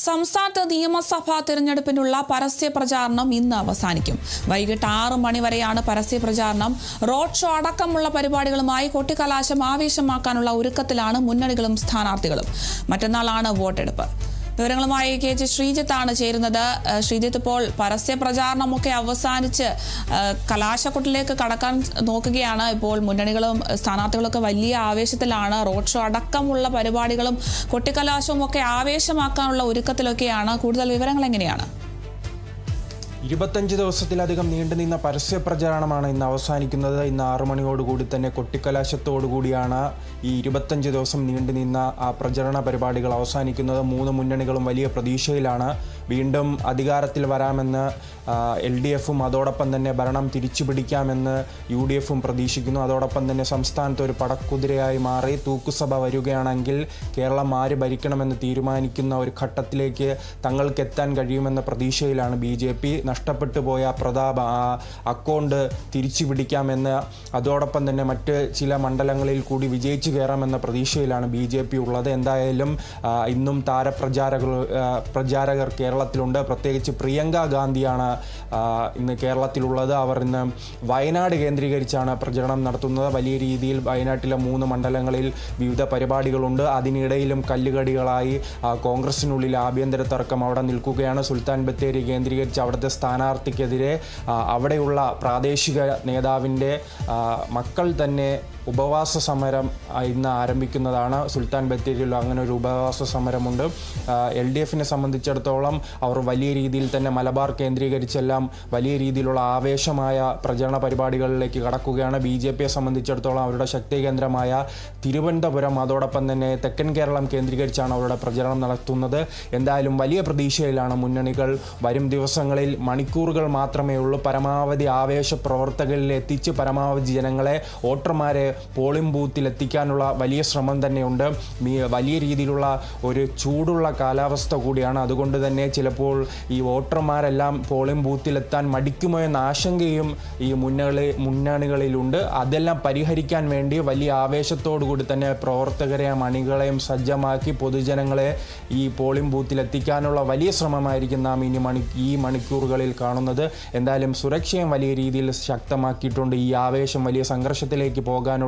സംസ്ഥാനത്ത് നിയമസഭാ തിരഞ്ഞെടുപ്പിനുള്ള പരസ്യ പ്രചാരണം ഇന്ന് അവസാനിക്കും. വൈകിട്ട് 6 മണി വരെയാണ് പരസ്യ പ്രചാരണം. റോഡ് ഷോ അടക്കമുള്ള പരിപാടികളുമായി കൊട്ടിക്കലാശം ആവേശമാക്കാനുള്ള ഒരുക്കത്തിലാണ് മുന്നണികളും സ്ഥാനാർത്ഥികളും. മറ്റന്നാളാണ് വോട്ടെടുപ്പ്. വിവരങ്ങളുമായി KG ശ്രീജിത്താണ് ചേരുന്നത്. ശ്രീജിത്ത്, ഇപ്പോൾ പരസ്യ പ്രചാരണമൊക്കെ അവസാനിച്ച് കലാശക്കൊട്ടിലേക്ക് കടക്കാൻ നോക്കുകയാണ്. ഇപ്പോൾ മുന്നണികളും സ്ഥാനാർത്ഥികളൊക്കെ വലിയ ആവേശത്തിലാണ്. റോഡ് ഷോ അടക്കമുള്ള പരിപാടികളും കൊട്ടിക്കലാശവും ഒക്കെ ആവേശമാക്കാനുള്ള ഒരുക്കത്തിലൊക്കെയാണ്. കൂടുതൽ വിവരങ്ങൾ എങ്ങനെയാണ്? 25 ദിവസത്തിലധികം നീണ്ടുനിന്ന പരസ്യ പ്രചാരണമാണ് ഇന്ന് അവസാനിക്കുന്നത്. ഇന്ന് 6 മണിയോടുകൂടി തന്നെ കൊട്ടിക്കലാശത്തോടുകൂടിയാണ് ഈ 25 ദിവസം നീണ്ടുനിന്ന ആ പ്രചരണ പരിപാടികൾ അവസാനിക്കുന്നത്. 3 മുന്നണികളും വലിയ പ്രതീക്ഷയിലാണ്. വീണ്ടും അധികാരത്തിൽ വരാമെന്ന് LDFും അതോടൊപ്പം തന്നെ ഭരണം തിരിച്ചുപിടിക്കാമെന്ന് UDFും പ്രതീക്ഷിക്കുന്നു. അതോടൊപ്പം തന്നെ സംസ്ഥാനത്ത് ഒരു പടക്കുതിരയായി മാറി തൂക്കുസഭ വരികയാണെങ്കിൽ കേരളം ആര് ഭരിക്കണമെന്ന് തീരുമാനിക്കുന്ന ഒരു ഘട്ടത്തിലേക്ക് തങ്ങൾക്കെത്താൻ കഴിയുമെന്ന പ്രതീക്ഷയിലാണ് BJP. നഷ്ടപ്പെട്ടു പോയ പ്രതാപ അക്കൗണ്ട് തിരിച്ചു പിടിക്കാമെന്ന്, അതോടൊപ്പം തന്നെ മറ്റ് ചില മണ്ഡലങ്ങളിൽ കൂടി വിജയിച്ചു കയറാമെന്ന പ്രതീക്ഷയിലാണ് BJP ഉള്ളത്. എന്തായാലും ഇന്നും പ്രചാരകർ കേരളത്തിലുണ്ട്. പ്രത്യേകിച്ച് പ്രിയങ്ക ഗാന്ധിയാണ് ഇന്ന് കേരളത്തിലുള്ളത്. അവർ ഇന്ന് വയനാട് കേന്ദ്രീകരിച്ചാണ് പ്രചരണം നടത്തുന്നത്. വലിയ രീതിയിൽ വയനാട്ടിലെ 3 മണ്ഡലങ്ങളിൽ വിവിധ പരിപാടികളുണ്ട്. അതിനിടയിലും കല്ലുകടികളായി കോൺഗ്രസിനുള്ളിൽ ആഭ്യന്തര തർക്കം അവിടെ നിൽക്കുകയാണ്. സുൽത്താൻ ബത്തേരി കേന്ദ്രീകരിച്ച് അവിടുത്തെ സ്ഥാനാർത്ഥിക്കെതിരെ അവിടെയുള്ള പ്രാദേശിക നേതാവിൻ്റെ മക്കൾ തന്നെ ഉപവാസ സമരം ഇന്ന് ആരംഭിക്കുന്നതാണ്. സുൽത്താൻ ബത്തേരിയിൽ അങ്ങനെ ഒരു ഉപവാസ സമരമുണ്ട്. LDFിനെ സംബന്ധിച്ചിടത്തോളം അവർ വലിയ രീതിയിൽ തന്നെ മലബാർ കേന്ദ്രീകരിച്ചെല്ലാം വലിയ രീതിയിലുള്ള ആവേശമായ പ്രചരണ പരിപാടികളിലേക്ക് കടക്കുകയാണ്. BJPയെ സംബന്ധിച്ചിടത്തോളം അവരുടെ ശക്തി കേന്ദ്രമായ തിരുവനന്തപുരം, അതോടൊപ്പം തന്നെ തെക്കൻ കേരളം കേന്ദ്രീകരിച്ചാണ് അവരുടെ പ്രചരണം നടത്തുന്നത്. എന്തായാലും വലിയ പ്രതീക്ഷയിലാണ് മുന്നണികൾ. വരും ദിവസങ്ങളിൽ മണിക്കൂറുകൾ മാത്രമേ ഉള്ളൂ. പരമാവധി ആവേശ പ്രവർത്തകരിൽ എത്തിച്ച് പരമാവധി ജനങ്ങളെ, വോട്ടർമാരെ പോളിംഗ് ബൂത്തിൽ എത്തിക്കാനുള്ള വലിയ ശ്രമം തന്നെയുണ്ട്. വലിയ രീതിയിലുള്ള ഒരു ചൂടുള്ള കാലാവസ്ഥ കൂടിയാണ്. അതുകൊണ്ട് തന്നെ ചിലപ്പോൾ ഈ വോട്ടർമാരെല്ലാം പോളിംഗ് ബൂത്തിലെത്താൻ മടിക്കുമോ എന്ന ആശങ്കയും ഈ മുന്നണികളിലുണ്ട്. അതെല്ലാം പരിഹരിക്കാൻ വേണ്ടി വലിയ ആവേശത്തോടു കൂടി തന്നെ പ്രവർത്തകരെയും അണികളെയും സജ്ജമാക്കി പൊതുജനങ്ങളെ ഈ പോളിംഗ് ബൂത്തിലെത്തിക്കാനുള്ള വലിയ ശ്രമമായിരിക്കും നാം ഈ മണിക്കൂറുകളിൽ കാണുന്നത്. എന്തായാലും സുരക്ഷയും വലിയ രീതിയിൽ ശക്തമാക്കിയിട്ടുണ്ട്. ഈ ആവേശം വലിയ സംഘർഷത്തിലേക്ക് പോകാനുള്ള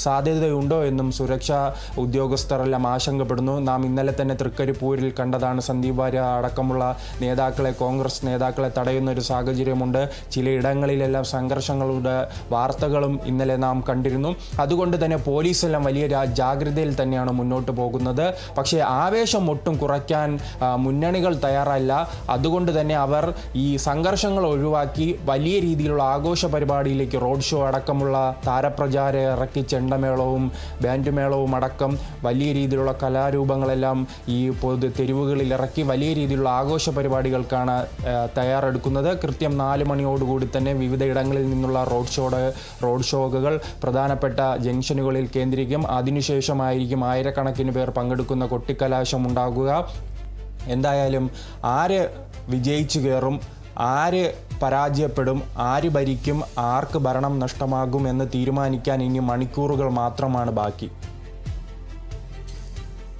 സാധ്യതയുണ്ടോ എന്നും സുരക്ഷാ ഉദ്യോഗസ്ഥരെല്ലാം ആശങ്കപ്പെടുന്നു. നാം ഇന്നലെ തന്നെ തൃക്കരിപ്പൂരിൽ കണ്ടതാണ്. സന്ദീപ് വാര്യർ അടക്കമുള്ള നേതാക്കളെ, കോൺഗ്രസ് നേതാക്കളെ തടയുന്ന ഒരു സാഹചര്യമുണ്ട്. ചിലയിടങ്ങളിലെല്ലാം സംഘർഷങ്ങളുടെ വാർത്തകളും ഇന്നലെ നാം കണ്ടിരുന്നു. അതുകൊണ്ട് തന്നെ പോലീസെല്ലാം വലിയ ജാഗ്രതയിൽ തന്നെയാണ് മുന്നോട്ട് പോകുന്നത്. പക്ഷേ ആവേശം ഒട്ടും കുറയ്ക്കാൻ മുന്നണികൾ തയ്യാറല്ല. അതുകൊണ്ട് തന്നെ അവർ ഈ സംഘർഷങ്ങൾ ഒഴിവാക്കി വലിയ രീതിയിലുള്ള ആഘോഷ പരിപാടിയിലേക്ക്, റോഡ് ഷോ അടക്കമുള്ള താരപ്രചാര ഇറക്കി ചെണ്ടമേളവും ബാൻഡ് മേളവും അടക്കം വലിയ രീതിയിലുള്ള കലാരൂപങ്ങളെല്ലാം ഈ തെരുവുകളിൽ ഇറക്കി വലിയ രീതിയിലുള്ള ആഘോഷ പരിപാടികൾക്കാണ് തയ്യാറെടുക്കുന്നത്. കൃത്യം 4 മണിയോടുകൂടി തന്നെ വിവിധ ഇടങ്ങളിൽ നിന്നുള്ള റോഡ് ഷോകൾ പ്രധാനപ്പെട്ട ജംഗ്ഷനുകളിൽ കേന്ദ്രീകരിക്കും. അതിനുശേഷമായിരിക്കും ആയിരക്കണക്കിന് പേർ പങ്കെടുക്കുന്ന കൊട്ടിക്കലാശം ഉണ്ടാകുക. എന്തായാലും ആര് വിജയിച്ചു കയറും, ആര് പരാജയപ്പെടും, ആര് ഭരിക്കും, ആർക്ക് ഭരണം നഷ്ടമാകും എന്ന് തീരുമാനിക്കാൻ ഇനി മണിക്കൂറുകൾ മാത്രമാണ് ബാക്കി.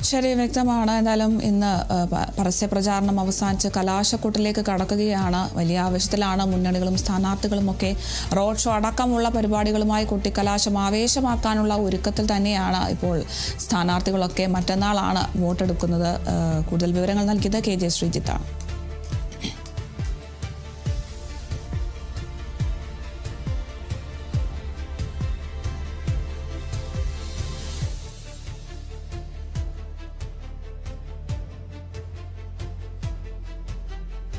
ശരി, വ്യക്തമാണ്. എന്തായാലും ഇന്ന് പരസ്യ പ്രചാരണം അവസാനിച്ച് കലാശക്കൊട്ടിലേക്ക് കടക്കുകയാണ്. വലിയ ആവേശത്തിലാണ് മുന്നണികളും സ്ഥാനാർത്ഥികളും ഒക്കെ. റോഡ് ഷോ അടക്കമുള്ള പരിപാടികളുമായി കൊട്ടിക്കലാശം ആവേശമാക്കാനുള്ള ഒരുക്കത്തിൽ തന്നെയാണ് ഇപ്പോൾ സ്ഥാനാർത്ഥികളൊക്കെ. മറ്റന്നാളാണ് വോട്ടെടുക്കുന്നത്. കൂടുതൽ വിവരങ്ങൾ നൽകിയത് KG ശ്രീജിത്താണ്.